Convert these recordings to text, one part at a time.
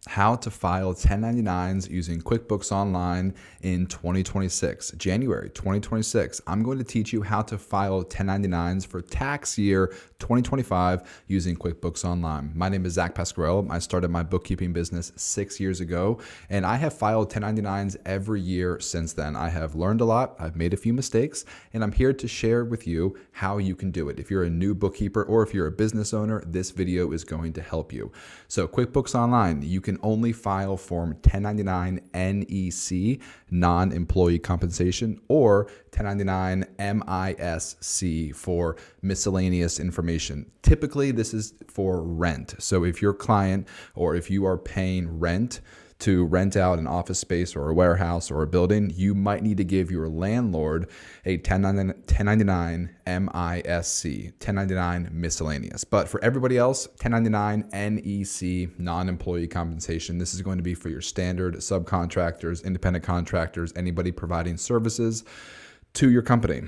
how to file 1099s using QuickBooks Online in 2026, January 2026. I'm going to teach you how to file 1099s for tax year 2025 using QuickBooks Online. My name is Zach Pasquarello. I started my bookkeeping business 6 years ago, and I have filed 1099s every year since then. I have learned a lot. I've made a few mistakes, and I'm here to share with you how you can do it. If you're a new bookkeeper or if you're a business owner, this video is going to help you. So QuickBooks Online, you can only file Form 1099 NEC, non-employee compensation, or 1099 MISC for miscellaneous information. Typically, this is for rent. So if your client or if you are paying rent to rent out an office space or a warehouse or a building, you might need to give your landlord a 1099 MISC, 1099 miscellaneous. But for everybody else, 1099 NEC, non-employee compensation. This is going to be for your standard subcontractors, independent contractors, anybody providing services to your company.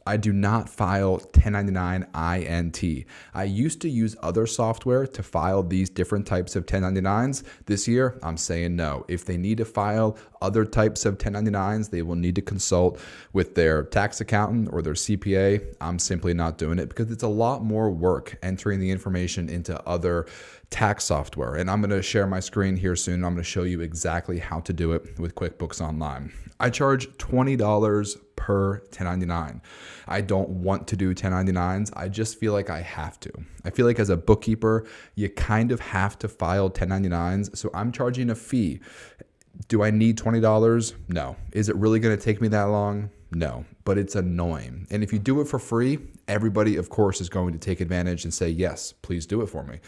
I do not file 1099 INT. I used to use other software to file these different types of 1099s. This year, I'm saying no. If they need to file other types of 1099s, they will need to consult with their tax accountant or their CPA. I'm simply not doing it because it's a lot more work entering the information into other tax software. And I'm going to share my screen here soon. I'm going to show you exactly how to do it with QuickBooks Online. I charge $20 per 1099. I don't want to do 1099s. I just feel like I have to. I feel like as a bookkeeper, you kind of have to file 1099s. So I'm charging a fee. Do I need $20? No. Is it really going to take me that long? No, but it's annoying. And if you do it for free, everybody, of course, is going to take advantage and say, yes, please do it for me.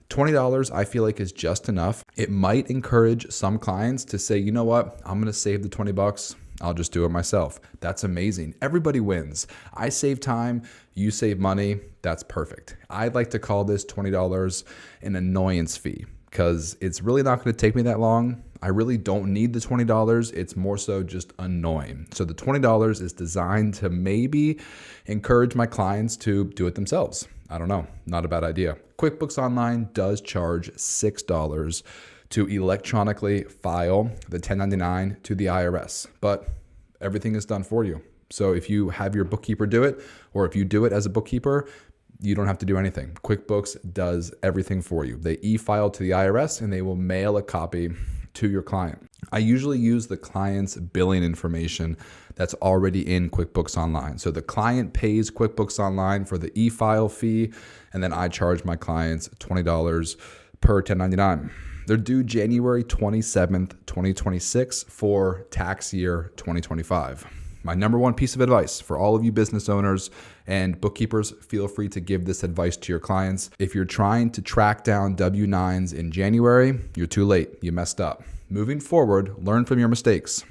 $20 I feel like is just enough. It might encourage some clients to say, you know what, I'm going to save the $20. I'll just do it myself. That's amazing. Everybody wins. I save time, you save money. That's perfect. I'd like to call this $20 an annoyance fee because it's really not going to take me that long. I really don't need the $20. It's more so just annoying. So the $20 is designed to maybe encourage my clients to do it themselves. I don't know. Not a bad idea. QuickBooks Online does charge $6 to electronically file the 1099 to the IRS, but everything is done for you. So if you have your bookkeeper do it, or if you do it as a bookkeeper, you don't have to do anything. QuickBooks does everything for you. They e-file to the IRS and they will mail a copy to your client. I usually use the client's billing information that's already in QuickBooks Online. So the client pays QuickBooks Online for the e-file fee, and then I charge my clients $20 per 1099. They're due January 27th, 2026 for tax year 2025. My number one piece of advice for all of you business owners and bookkeepers, feel free to give this advice to your clients. If you're trying to track down W-9s in January, you're too late. You messed up. Moving forward, learn from your mistakes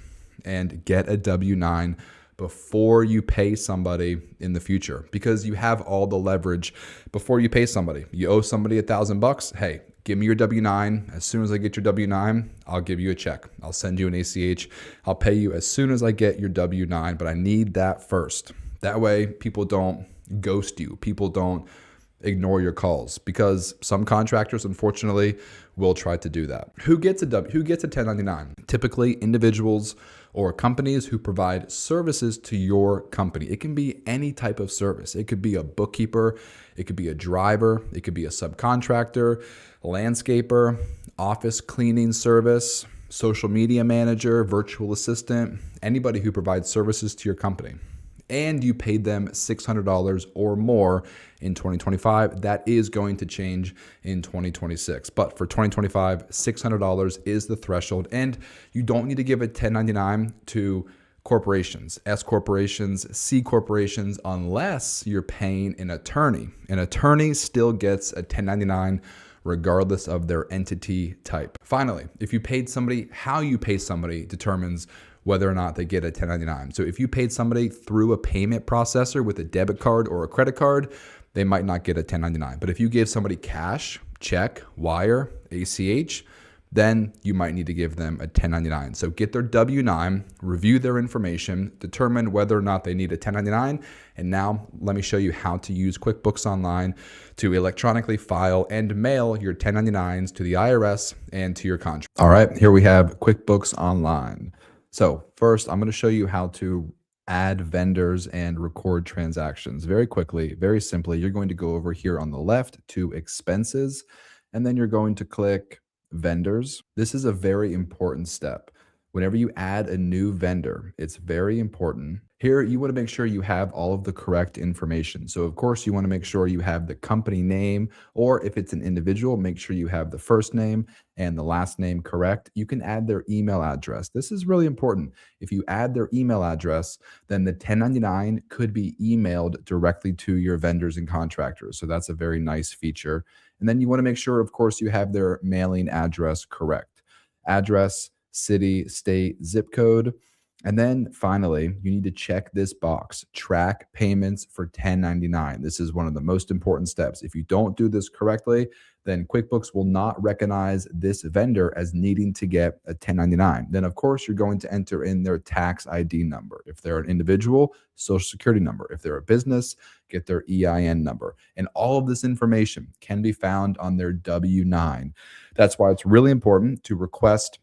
and get a W-9 before you pay somebody in the future, because you have all the leverage before you pay somebody. You owe somebody $1,000. Hey, give me your W-9. As soon as I get your W-9, I'll give you a check. I'll send you an ACH. I'll pay you as soon as I get your W-9, but I need that first. That way people don't ghost you. People don't ignore your calls, because some contractors, unfortunately, will try to do that. Who gets a 1099? Typically individuals or companies who provide services to your company. It can be any type of service. It could be a bookkeeper, it could be a driver, it could be a subcontractor, a landscaper, office cleaning service, social media manager, virtual assistant, anybody who provides services to your company. And you paid them $600 or more in 2025. That is going to change in 2026. But for 2025, $600 is the threshold. And you don't need to give a 1099 to corporations, S corporations, C corporations, unless you're paying an attorney. An attorney still gets a 1099 regardless of their entity type. Finally, if you paid somebody, how you pay somebody determines whether or not they get a 1099. So if you paid somebody through a payment processor with a debit card or a credit card, they might not get a 1099. But if you gave somebody cash, check, wire, ACH, then you might need to give them a 1099. So get their W-9, review their information, determine whether or not they need a 1099. And now let me show you how to use QuickBooks Online to electronically file and mail your 1099s to the IRS and to your contract. All right, here we have QuickBooks Online. So first, I'm going to show you how to add vendors and record transactions very quickly, very simply. You're going to go over here on the left to expenses, and then you're going to click vendors. This is a very important step. Whenever you add a new vendor, it's very important. Here, you want to make sure you have all of the correct information. So of course, you want to make sure you have the company name, or if it's an individual, make sure you have the first name and the last name correct. You can add their email address. This is really important. If you add their email address, then the 1099 could be emailed directly to your vendors and contractors. So that's a very nice feature. And then you want to make sure, of course, you have their mailing address correct. Address, city, state, zip code. And then finally, you need to check this box, track payments for 1099. This is one of the most important steps. If you don't do this correctly, then QuickBooks will not recognize this vendor as needing to get a 1099. Then of course, you're going to enter in their tax ID number. If they're an individual, social security number. If they're a business, get their EIN number. And all of this information can be found on their W-9. That's why it's really important to request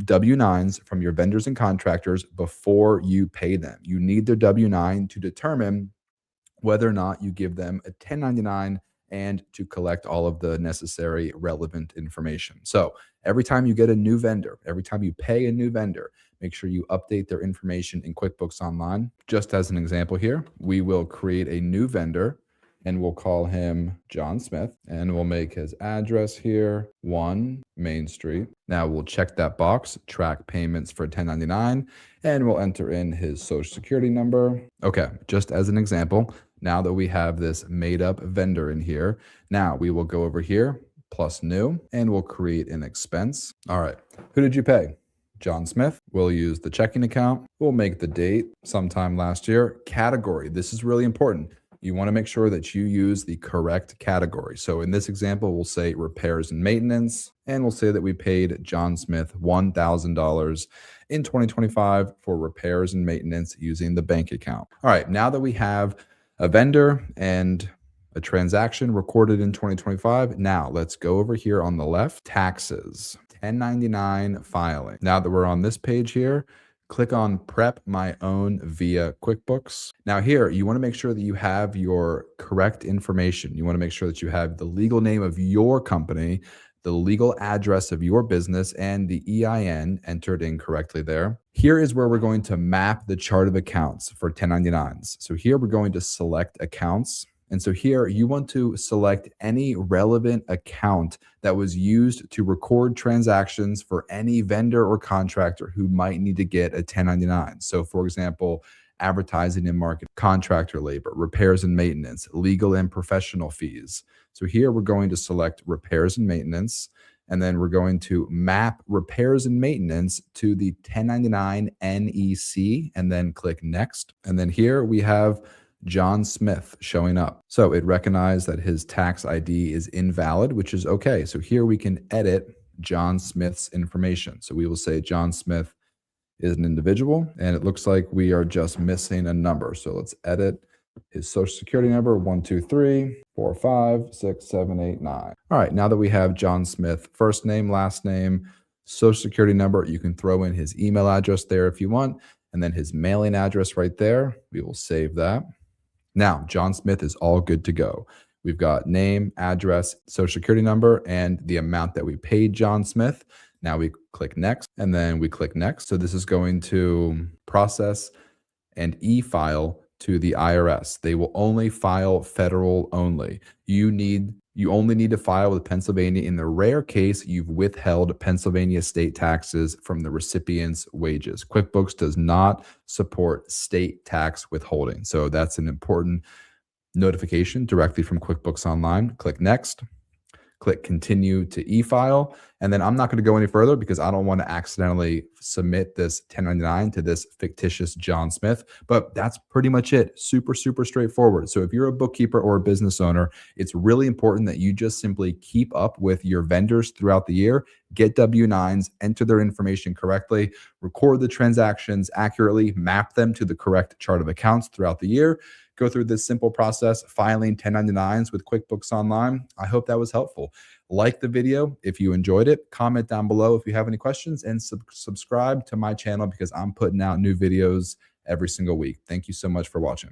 W-9s from your vendors and contractors before you pay them. You need their W-9 to determine whether or not you give them a 1099 and to collect all of the necessary relevant information. So every time you get a new vendor, every time you pay a new vendor, make sure you update their information in QuickBooks Online. Just as an example here, we will create a new vendor and we'll call him John Smith, and we'll make his address here 1 Main Street. Now we'll check that box, track payments for 1099, and we'll enter in his social security number. Okay, just as an example, now that we have this made up vendor in here, now we will go over here, plus new, and we'll create an expense. All right, who did you pay? John Smith. We'll use the checking account. We'll make the date sometime last year. Category, this is really important. You want to make sure that you use the correct category. So in this example, we'll say repairs and maintenance, and we'll say that we paid John Smith $1,000 in 2025 for repairs and maintenance using the bank account. All right, now that we have a vendor and a transaction recorded in 2025, now let's go over here on the left, taxes, 1099 filing. Now that we're on this page here, click on Prep My Own via QuickBooks. Now here, you want to make sure that you have your correct information. You want to make sure that you have the legal name of your company, the legal address of your business, and the EIN entered in correctly there. Here is where we're going to map the chart of accounts for 1099s. So here we're going to select accounts. And so here you want to select any relevant account that was used to record transactions for any vendor or contractor who might need to get a 1099. So for example, advertising and marketing, contractor labor, repairs and maintenance, legal and professional fees. So here we're going to select repairs and maintenance, and then we're going to map repairs and maintenance to the 1099 NEC, and then click next. And then here we have John Smith showing up. So it recognized that his tax ID is invalid, which is okay. So here we can edit John Smith's information. So we will say John Smith is an individual, and it looks like we are just missing a number. So let's edit his social security number, 1, 2, 3, 4, 5, 6, 7, 8, 9. All right, now that we have John Smith, first name, last name, social security number, you can throw in his email address there if you want, and then his mailing address right there. We will save that. Now, John Smith is all good to go. We've got name, address, social security number, and the amount that we paid John Smith. Now we click next, and then we click next. So this is going to process and e-file to the IRS. They will only file federal only. You only need to file with Pennsylvania in the rare case you've withheld Pennsylvania state taxes from the recipient's wages. QuickBooks does not support state tax withholding. So that's an important notification directly from QuickBooks Online. Click next. click continue to e-file. And then I'm not going to go any further because I don't want to accidentally submit this 1099 to this fictitious John Smith. But that's pretty much it. Super, super straightforward. So if you're a bookkeeper or a business owner, it's really important that you just simply keep up with your vendors throughout the year, get W-9s, enter their information correctly, record the transactions accurately, map them to the correct chart of accounts throughout the year. Go through this simple process, filing 1099s with QuickBooks Online. I hope that was helpful. Like the video if you enjoyed it. Comment down below if you have any questions, and subscribe to my channel because I'm putting out new videos every single week. Thank you so much for watching.